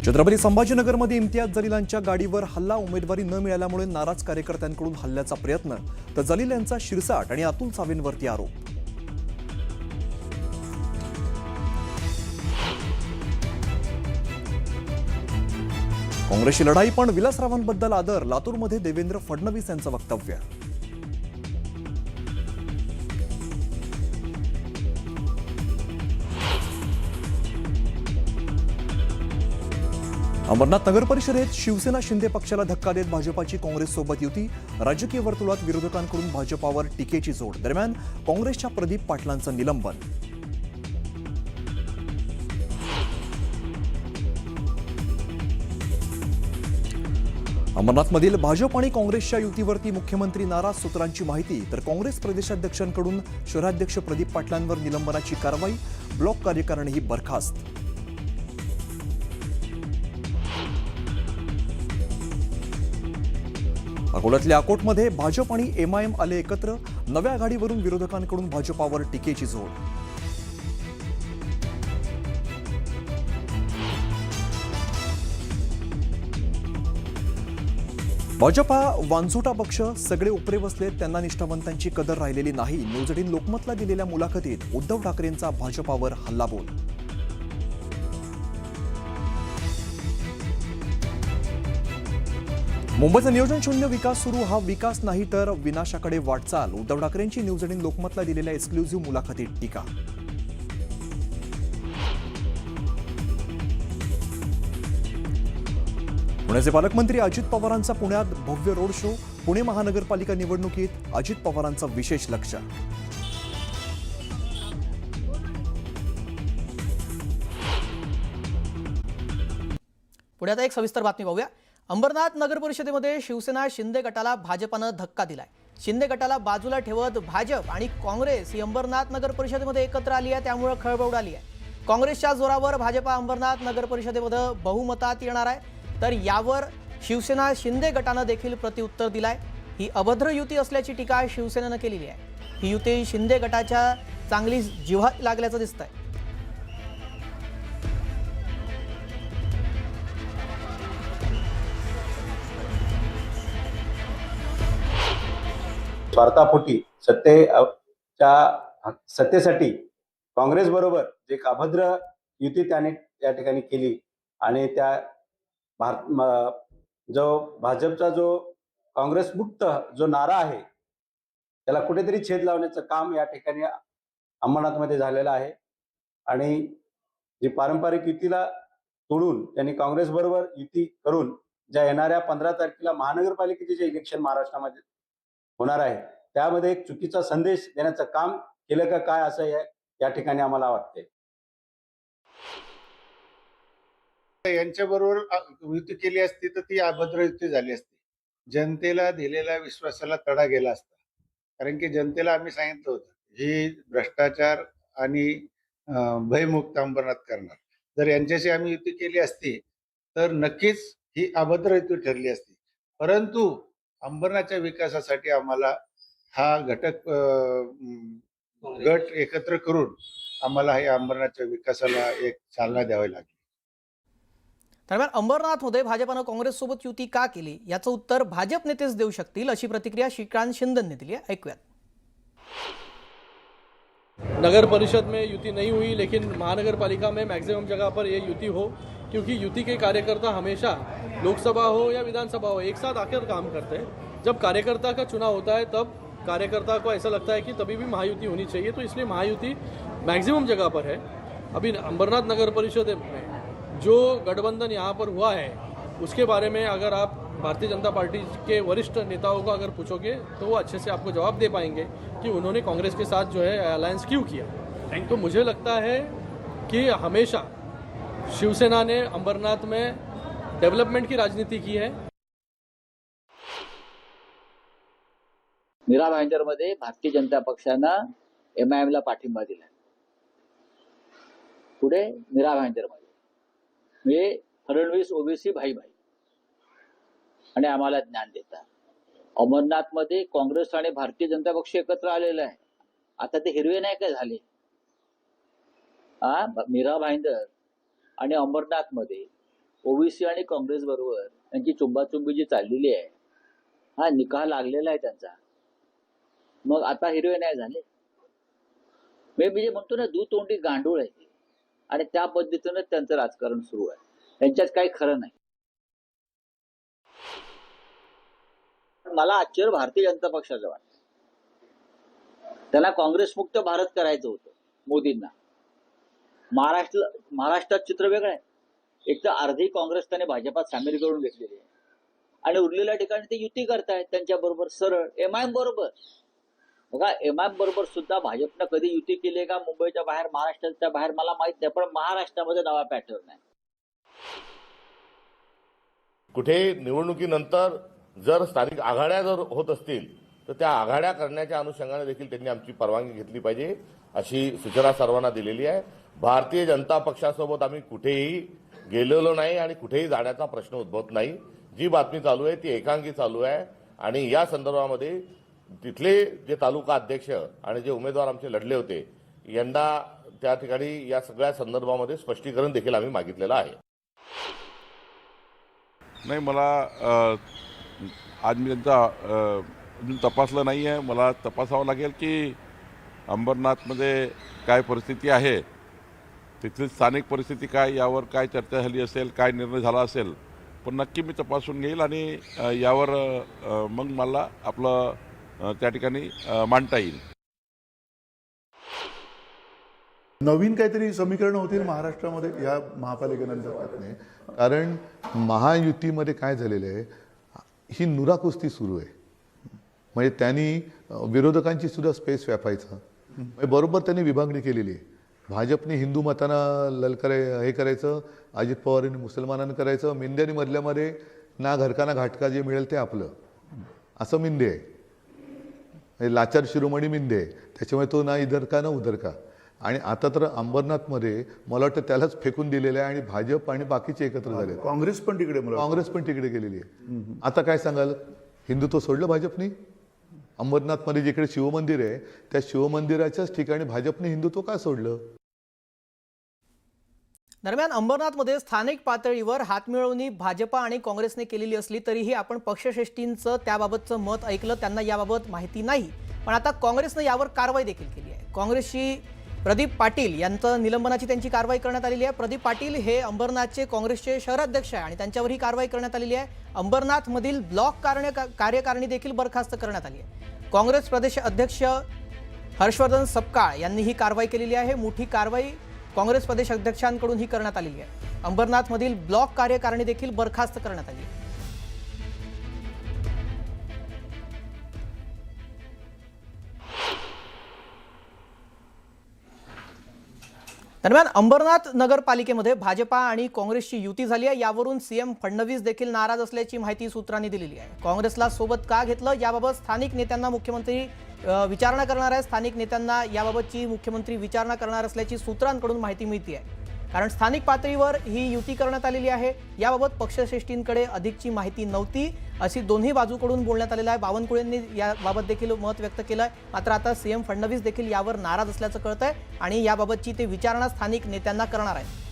छत्रपती संभाजीनगरमध्ये इम्तियाज जलीलांच्या गाडीवर हल्ला, उमेदवारी न मिळाल्यामुळे नाराज कार्यकर्त्यांकडून हल्ल्याचा प्रयत्न, तर जलील यांचा शिरसाट आणि अतुल सावेंवरती आरोप. काँग्रेसची लढाई पण विलासरावांबद्दल आदर, लातूरमध्ये देवेंद्र फडणवीस यांचं वक्तव्य. अंबरनाथ नगर परिषदेत शिवसेना शिंदे पक्षाला धक्का देत भाजपाची काँग्रेससोबत युती, राजकीय वर्तुळात विरोधकांकडून भाजपावर टीकेची जोड. दरम्यान काँग्रेसच्या प्रदीप पाटलांचं निलंबन. अंबरनाथमधील भाजप आणि काँग्रेसच्या युतीवरती मुख्यमंत्री नाराज, सूत्रांची माहिती. तर काँग्रेस प्रदेशाध्यक्षांकडून शहराध्यक्ष प्रदीप पाटलांवर निलंबनाची कारवाई, ब्लॉक कार्यकारिणीही बरखास्त. अकोल्यातल्या अकोटमध्ये भाजप आणि एमआयएम आले एकत्र, नव्या आघाडीवरून विरोधकांकडून भाजपावर टीकेची जोड. भाजपा वांझोटा पक्ष, सगळे उपरे बसलेत, त्यांना निष्ठावंतांची कदर राहिलेली नाही. न्यूज 18 लोकमतला दिलेल्या मुलाखतीत उद्धव ठाकरेंचा भाजपावर हल्लाबोल. मुंबईचा नियोजन शून्य विकास सुरू, हा विकास नाही तर विनाशाकडे वाटचाल. उद्धव ठाकरेंची न्यूज 18 लोकमतला दिलेल्या एक्सक्लुझिव्ह मुलाखतीत टीका. पुण्याचे पालकमंत्री अजित पवारांचा पुण्यात भव्य रोड शो, पुणे महानगरपालिका निवडणुकीत अजित पवारांचं विशेष लक्ष. पुण्यात एक सविस्तर बातमी पाहूया. अंबरनाथ नगर परिषदेमध्ये शिवसेना शिंदे गटाला भाजपानं धक्का दिलाय. शिंदे गटाला बाजूला ठेवत भाजप आणि काँग्रेस ही अंबरनाथ नगर परिषदेमध्ये एकत्र आली आहे, त्यामुळे खळबळ उडाली आहे. काँग्रेसच्या जोरावर भाजपा अंबरनाथ नगर परिषदेमध्ये बहुमतात येणार आहे, तर यावर शिवसेना शिंदे गटानं देखील प्रत्युत्तर दिलाय. ही अभद्र युती असल्याची टीका शिवसेनेनं केलेली आहे. ही युती शिंदे गटाच्या चांगली जिव्हाळ्यात लागल्याचं दिसतंय. स्वार्थापोटी सत्तेसाठी काँग्रेस बरोबर जे अभद्र युती त्याने त्या ठिकाणी केली आणि त्या जो भाजपचा जो काँग्रेस मुक्त जो नारा आहे त्याला कुठेतरी छेद लावण्याचं काम या ठिकाणी अंबरनाथमध्ये झालेलं आहे. आणि जी पारंपरिक युतीला तोडून त्यांनी काँग्रेस बरोबर युती करून ज्या येणाऱ्या 15 तारखेला महानगरपालिकेचे जे इलेक्शन महाराष्ट्रामध्ये होणार आहे त्यामध्ये एक चुकीचा संदेश देण्याचं काम केलं का काय असं या ठिकाणी आम्हाला वाटते. यांच्याबरोबर युती केली असती तर ती अभद्र युती झाली असती. जनतेला दिलेल्या विश्वासाला तडा गेला असता. कारण की जनतेला आम्ही सांगितलं होतं ही भ्रष्टाचार आणि भयमुक्त अंबरनाथ करणार. जर यांच्याशी आम्ही युती केली असती तर नक्कीच ही अभद्र युती ठरली असती. परंतु अंबरनाथच्या विकासासाठी आम्हाला हा गट एकत्र करून आम्हाला या अंबरनाथच्या विकासाला एक चालना द्यावी लागली. दरम्यान अंबरनाथमध्ये भाजपानं काँग्रेससोबत युती का केली याचं उत्तर भाजप नेतेच देऊ शकतील, अशी प्रतिक्रिया श्रीकांत शिंदेंनी दिली आहे. ऐकूयात. नगर परिषद में युति नहीं हुई, लेकिन महानगर पालिका में मैक्सिमम जगह पर ये युति हो, क्योंकि युति के कार्यकर्ता हमेशा लोकसभा हो या विधानसभा हो एक साथ आकर काम करते हैं. जब कार्यकर्ता का चुनाव होता है तब कार्यकर्ता को ऐसा लगता है कि तभी भी महायुति होनी चाहिए, तो इसलिए महायुति मैक्सिमम जगह पर है. अभी अंबरनाथ नगर परिषद में जो गठबंधन यहाँ पर हुआ है उसके बारे में अगर आप भारतीय जनता पार्टी के वरिष्ठ नेताओं को अगर पूछोगे तो वो अच्छे से आपको जवाब दे पाएंगे कि उन्होंने कांग्रेस के साथ जो है अलायंस क्यों किया. तो मुझे लगता है कि हमेशा शिवसेना ने अंबरनाथ में डेवलपमेंट की राजनीति की है. मीरा भाईंदरमध्ये भारतीय जनता पक्षानं एमआयएमला पाठिंबा दिला. पुढे मीरा भाईंदरमध्ये म्हणजे फडणवीस ओबीसी भाई भाई आणि आम्हाला ज्ञान देतात. अमरनाथमध्ये काँग्रेस आणि भारतीय जनता पक्ष एकत्र आलेला आहे. आता ते हिरवे नाही काय झाले. मीरा भाईंदर आणि अंबरनाथमध्ये ओबीसी आणि काँग्रेस बरोबर त्यांची चुंबाचुंबी जी चाललेली आहे, हा निकाल लागलेला आहे त्यांचा, मग आता हिरवे नाही झाले. मी जे म्हणतो ना, दुतोंडी गांडूळ आहे ते, आणि त्या पद्धतीनं त्यांचं राजकारण सुरू आहे. त्यांच्यात काही खरं नाही. मला आश्चर्य भारतीय जनता पक्षाचं वाटतं. त्यांना काँग्रेसमुक्त भारत करायचं होतं मोदींना. महाराष्ट्रात चित्र वेगळं आहे. एक तर अर्धी काँग्रेस त्याने भाजपात सामील करून घेतलेली आहे, आणि उरलेल्या ठिकाणी ते युती करतायत त्यांच्या बरोबर सरळ एमआयएम बरोबर. बघा, एमआयएम बरोबर सुद्धा भाजपनं कधी युती केली आहे का मुंबईच्या बाहेर, महाराष्ट्राच्या बाहेर मला माहित नाही, पण महाराष्ट्रामध्ये नवा पॅटर्न आहे. कुठे निवडणुकीनंतर जर स्थानिक आघाड्या जर होत असतील तर त्या आघाड्या करण्याच्या अनुषंगाने देखील त्यांनी आमची परवानगी घेतली पाहिजे, अशी सूचना सर्वांना दिलेली आहे. भारतीय जनता पक्षासोबत आम्ही कुठेही गेलेलो नाही आणि कुठेही जाण्याचा प्रश्न उद्भवत नाही. जी बातमी चालू आहे ती एकांगी चालू आहे, आणि या संदर्भामध्ये तिथले जे तालुका अध्यक्ष आणि जे उमेदवार आमचे लढले होते, यंदा त्या ठिकाणी या सगळ्या संदर्भामध्ये स्पष्टीकरण देखील आम्ही मागितलेलं आहे. नाही, मला आज मी त्यांचा अजून तपासलं नाही आहे. मला तपासावं लागेल की अंबरनाथमध्ये काय परिस्थिती आहे, तिथली स्थानिक परिस्थिती काय, यावर काय चर्चा झाली असेल, काय निर्णय झाला असेल, पण नक्की मी तपासून घेईल आणि यावर मग मला आपलं त्या ठिकाणी मांडता येईल. नवीन काहीतरी समीकरण होतील महाराष्ट्रामध्ये या महापालिकेनंतर. कारण महायुतीमध्ये काय झालेलं आहे, ही नुराकुस्ती सुरू आहे. म्हणजे त्यांनी विरोधकांची सुद्धा स्पेस व्यापायचा, म्हणजे बरोबर त्यांनी विभागणी केलेली आहे. भाजपने हिंदू मतांना हे करायचं, अजित पवारांनी मुसलमानांना करायचं, मिंद्यानी मधल्यामध्ये ना घरकाना घाटका जे मिळेल ते आपलं, असं मिंदे आहे. म्हणजे लाचार शिरोमणी मिंदे आहे, त्याच्यामुळे तो ना इधर का ना उधर का. आणि आता तर अंबरनाथमध्ये मला वाटतं त्यालाच फेकून दिलेलं आहे, आणि भाजप आणि बाकीचे एकत्र झाले. काँग्रेस पण तिकडे काँग्रेस पण तिकडे गेलेली आहे. आता काय सांगाल, हिंदुत्व सोडलं भाजपने? अंबरनाथमध्ये जिकडे शिवमंदिर आहे त्या शिवमंदिराच्याच ठिकाणी भाजपने हिंदुत्व का सोडलं? दरम्यान अंबरनाथमध्ये स्थानिक पातळीवर हातमिळवणी भाजपा आणि काँग्रेसने केलेली असली तरीही आपण पक्षश्रेष्ठींचं त्याबाबतचं मत ऐकलं, त्यांना याबाबत माहिती नाही. पण आता काँग्रेसनं यावर कारवाई देखील केली आहे. काँग्रेसची प्रदीप पाटील यांचं निलंबनाची त्यांची कारवाई करण्यात आलेली आहे. प्रदीप पाटील हे अंबरनाथचे काँग्रेसचे शहराध्यक्ष आहे आणि त्यांच्यावर ही कारवाई करण्यात आलेली आहे. अंबरनाथमधील ब्लॉक कार्यकारिणी देखील बरखास्त करण्यात आली आहे. काँग्रेस प्रदेश अध्यक्ष हर्षवर्धन सपकाळ यांनी ही कारवाई केलेली आहे. मोठी कारवाई काँग्रेस प्रदेश अध्यक्षांकडून ही करण्यात आलेली आहे. अंबरनाथमधील ब्लॉक कार्यकारिणी देखील बरखास्त करण्यात आली आहे. दरम्यान अंबरनाथ नगरपालिकेमध्ये भाजपा आणि काँग्रेसची युती झाली आहे. यावरून सीएम फडणवीस देखील नाराज असल्याची माहिती सूत्रांनी दिलेली आहे. काँग्रेसला सोबत का घेतलं याबाबत स्थानिक नेत्यांना मुख्यमंत्री विचारणा करणार आहे. स्थानिक नेत्यांना याबाबतची मुख्यमंत्री विचारणा करणार असल्याची सूत्रांकडून माहिती मिळते आहे. कारण स्थानिक पातळीवर ही युती करण्यात आलेली आहे. याबाबत पक्षश्रेष्ठींकडे अधिकची माहिती नव्हती अशी दोन्ही बाजूकडून बोलण्यात आलेलं आहे. बावनकुळेंनी याबाबत देखील मत व्यक्त केलं आहे. मात्र आता सीएम फडणवीस देखील यावर नाराज असल्याचं कळतंय आणि याबाबतची ते विचारणा स्थानिक नेत्यांना करणार आहेत.